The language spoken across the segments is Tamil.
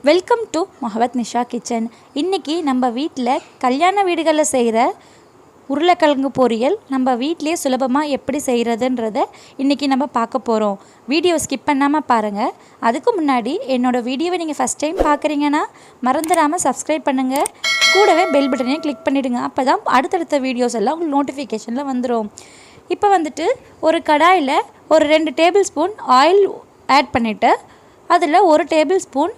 Welcome to Mohabbat Nisha kitchen. இன்றைக்கி நம்ம வீட்டில் கல்யாண வீடுகளில் செய்கிற உருளைக்கிழங்கு பொரியல் நம்ம வீட்டிலே சுலபமாக எப்படி செய்கிறதுன்றதை இன்றைக்கி நம்ம பார்க்க போகிறோம். வீடியோ ஸ்கிப் பண்ணாமல் பாருங்கள். அதுக்கு முன்னாடி என்னோடய வீடியோவை நீங்கள் ஃபஸ்ட் டைம் பார்க்குறீங்கன்னா மறந்துடாமல் சப்ஸ்கிரைப் பண்ணுங்கள். கூடவே பெல் பட்டனையும் கிளிக் பண்ணிவிடுங்க. அப்போ தான் அடுத்தடுத்த வீடியோஸ் எல்லாம் உங்களுக்கு நோட்டிஃபிகேஷனில் வந்துடும். இப்போ வந்துட்டு ஒரு கடாயில் ஒரு 2 டேபிள் ஸ்பூன் ஆயில் ஆட் பண்ணிவிட்டு அதில் 1 டேபிள் ஸ்பூன்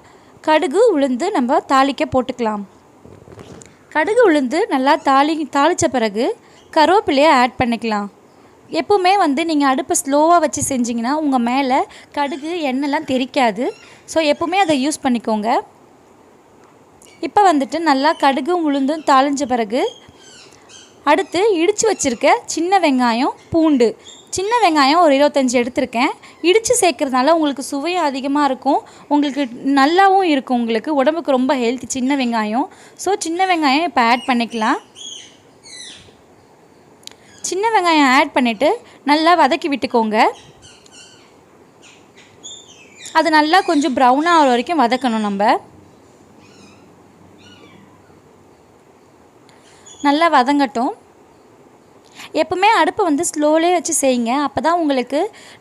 கடுகு உளுந்து நம்ம தாளிக்க போட்டுக்கலாம். கடுகு உளுந்து நல்லா தாளித்த பிறகு கருவேப்பிலையை ஆட் பண்ணிக்கலாம். எப்போவுமே நீங்கள் அடுப்பை ஸ்லோவாக வச்சு செஞ்சிங்கன்னா உங்கள் மேலே கடுகு எண்ணெய்லாம் தெரிக்காது. ஸோ எப்போவுமே அதை யூஸ் பண்ணிக்கோங்க. இப்போ நல்லா கடுகு உளுந்தும் தாளித்த பிறகு அடுத்து இடித்து வச்சுருக்க சின்ன வெங்காயம், பூண்டு. சின்ன வெங்காயம் ஒரு 25 எடுத்திருக்கேன். இடித்து சேர்க்குறதுனால உங்களுக்கு சுவையும் அதிகமாக இருக்கும், உங்களுக்கு நல்லாவும் இருக்கும், உங்களுக்கு உடம்புக்கு ரொம்ப ஹெல்த்தி சின்ன வெங்காயம். ஸோ சின்ன வெங்காயம் இப்போ ஆட் பண்ணிக்கலாம். சின்ன வெங்காயம் ஆட் பண்ணிவிட்டு நல்லா வதக்கி விட்டுக்கோங்க. அது நல்லா கொஞ்சம் ப்ரௌனாக ஆகிற வரைக்கும் வதக்கணும். நம்ம நல்லா வதங்கட்டும். எப்போவுமே அடுப்பை ஸ்லோலே வச்சு செய்யுங்க. அப்போ தான் உங்களுக்கு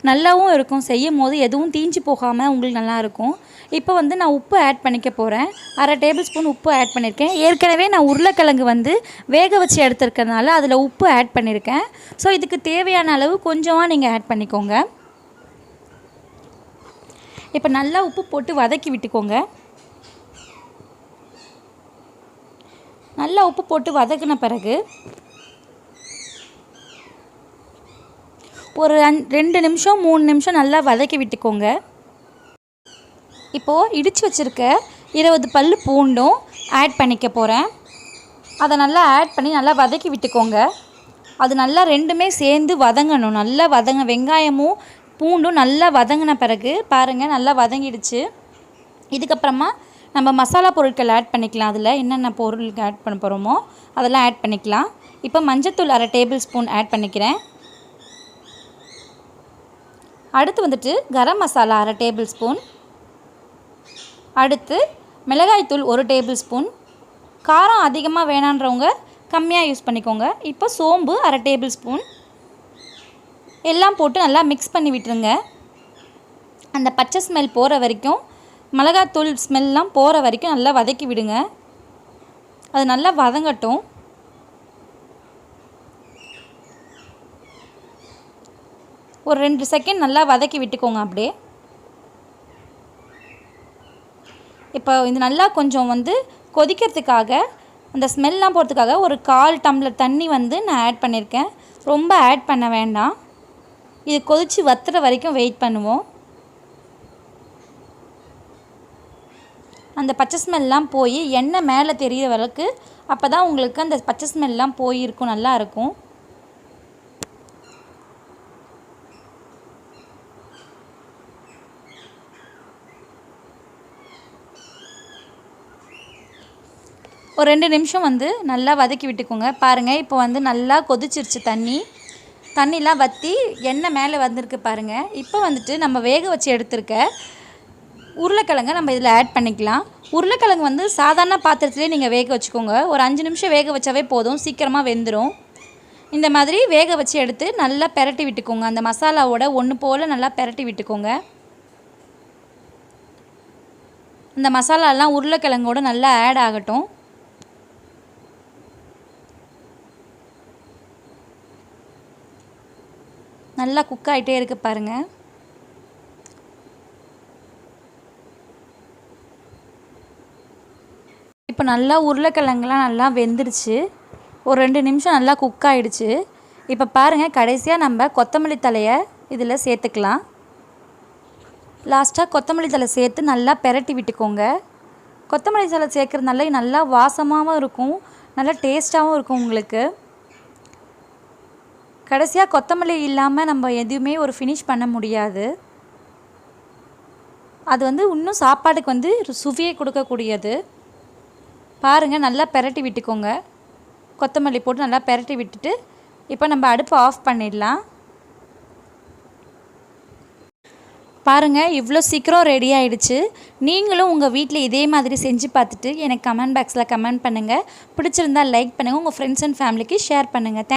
நல்லாவும் இருக்கும், செய்யும் போது எதுவும் தீஞ்சு போகாமல் உங்களுக்கு நல்லாயிருக்கும். இப்போ நான் உப்பு ஆட் பண்ணிக்க போகிறேன். 1/2 டேபிள் ஸ்பூன் உப்பு ஆட் பண்ணியிருக்கேன். ஏற்கனவே நான் உருளைக்கிழங்கு வேக வச்சு எடுத்துருக்கறனால அதில் உப்பு ஆட் பண்ணியிருக்கேன். ஸோ இதுக்கு தேவையான அளவு கொஞ்சமாக நீங்கள் ஆட் பண்ணிக்கோங்க. இப்போ நல்லா உப்பு போட்டு வதக்கி விட்டுக்கோங்க. நல்லா உப்பு போட்டு வதக்கின பிறகு ஒரு 2 நிமிஷம் 3 நிமிஷம் நல்லா வதக்கி விட்டுக்கோங்க. இப்போது இடித்து வச்சுருக்க 20 பல் பூண்டும் ஆட் பண்ணிக்க போகிறேன். அதை நல்லா ஆட் பண்ணி நல்லா வதக்கி விட்டுக்கோங்க. அது நல்லா ரெண்டுமே சேர்ந்து வதங்கணும். நல்லா வெங்காயமும் பூண்டும் நல்லா வதங்கின பிறகு பாருங்கள் நல்லா வதங்கிடுச்சு. இதுக்கப்புறமா நம்ம மசாலா பொருட்கள் ஆட் பண்ணிக்கலாம். அதில் என்னென்ன பொருளுக்கு ஆட் பண்ண போகிறோமோ அதெல்லாம் ஆட் பண்ணிக்கலாம். இப்போ மஞ்சத்தூள் 1/2 டேபிள் ஸ்பூன் ஆட் பண்ணிக்கிறேன். அடுத்து கரம் மசாலா 1/2 டேபிள் ஸ்பூன். அடுத்து மிளகாய்த்தூள் 1 டேபிள் ஸ்பூன். காரம் அதிகமாக வேணான்றவங்க கம்மியாக யூஸ் பண்ணிக்கோங்க. இப்போ சோம்பு 1/2 டேபிள் ஸ்பூன். எல்லாம் போட்டு நல்லா மிக்ஸ் பண்ணி விட்டுருங்க. அந்த பச்சை ஸ்மெல் போகிற வரைக்கும், மிளகாத்தூள் ஸ்மெல்லாம் போகிற வரைக்கும் நல்லா வதக்கி விடுங்க. அது நல்லா வதங்கட்டும். ஒரு 2 செகண்ட் நல்லா வதக்கி விட்டுக்கோங்க. அப்படியே இப்போ இது நல்லா கொஞ்சம் கொதிக்கிறதுக்காக, அந்த ஸ்மெல்லாம் போகிறதுக்காக ஒரு 1/4 டம்ளர் தண்ணி நான் ஆட் பண்ணியிருக்கேன். ரொம்ப ஆட் பண்ண வேண்டாம். இது கொதித்து வத்துற வரைக்கும் வெயிட் பண்ணுவோம். அந்த பச்சை ஸ்மெல்லாம் போய் எண்ணெய் மேலே தெரிகிற வரைக்கு, அப்போ தான் உங்களுக்கு அந்த பச்சை ஸ்மெல்லாம் போயிருக்கும், நல்லா இருக்கும். ஒரு 2 நிமிஷம் நல்லா வதக்கி விட்டுக்கோங்க. பாருங்கள் இப்போ நல்லா கொதிச்சிருச்சு. தண்ணிலாம் வற்றி எண்ணெய் மேலே வந்திருக்கு பாருங்கள். இப்போ நம்ம வேக வச்சு எடுத்துருக்க உருளைக்கிழங்கை நம்ம இதில் ஆட் பண்ணிக்கலாம். உருளைக்கிழங்கு சாதாரண பாத்திரத்துலேயே நீங்கள் வேக வச்சுக்கோங்க. ஒரு 5 நிமிஷம் வேக வச்சாவே போதும், சீக்கிரமாக வெந்துடும். இந்த மாதிரி வேக வச்சு எடுத்து நல்லா பெரட்டி விட்டுக்கோங்க. அந்த மசாலாவோட ஒன்று போல் நல்லா பெரட்டி விட்டுக்கோங்க. இந்த மசாலாலாம் உருளைக்கிழங்கோடு நல்லா ஆட் ஆகட்டும். நல்லா குக் ஆகிட்டே இருக்குது பாருங்கள். இப்போ நல்லா உருளைக்கிழங்குலாம் நல்லா வெந்துடுச்சு. ஒரு 2 நிமிஷம் நல்லா குக் ஆகிடுச்சு. இப்போ பாருங்கள், கடைசியாக நம்ம கொத்தமல்லி தழையை இதில் சேர்த்துக்கலாம். லாஸ்ட்டாக கொத்தமல்லி தழை சேர்த்து நல்லா பெரட்டி விட்டுக்கோங்க. கொத்தமல்லி தழை சேர்க்குறதுனால நல்லா வாசமாகவும் இருக்கும், நல்லா டேஸ்ட்டாகவும் இருக்கும் உங்களுக்கு. கடைசியாக கொத்தமல்லி இல்லாமல் நம்ம எதுவுமே ஒரு ஃபினிஷ் பண்ண முடியாது. அது இன்னும் சாப்பாட்டுக்கு சுவையை கொடுக்கக்கூடியது. பாருங்கள் நல்லா பெரட்டி விட்டுக்கோங்க. கொத்தமல்லி போட்டு நல்லா பெரட்டி விட்டுட்டு இப்போ நம்ம அடுப்பை ஆஃப் பண்ணிடலாம். பாருங்கள் இவ்வளோ சீக்கிரம் ரெடி ஆகிடுச்சு. நீங்களும் உங்கள் வீட்டில் இதே மாதிரி செஞ்சு பார்த்துட்டு எனக்கு கமெண்ட் பாக்ஸில் கமெண்ட் பண்ணுங்கள். பிடிச்சிருந்தால் லைக் பண்ணுங்கள். உங்கள் ஃப்ரெண்ட்ஸ் அண்ட் ஃபேமிலிக்கு ஷேர் பண்ணுங்கள்.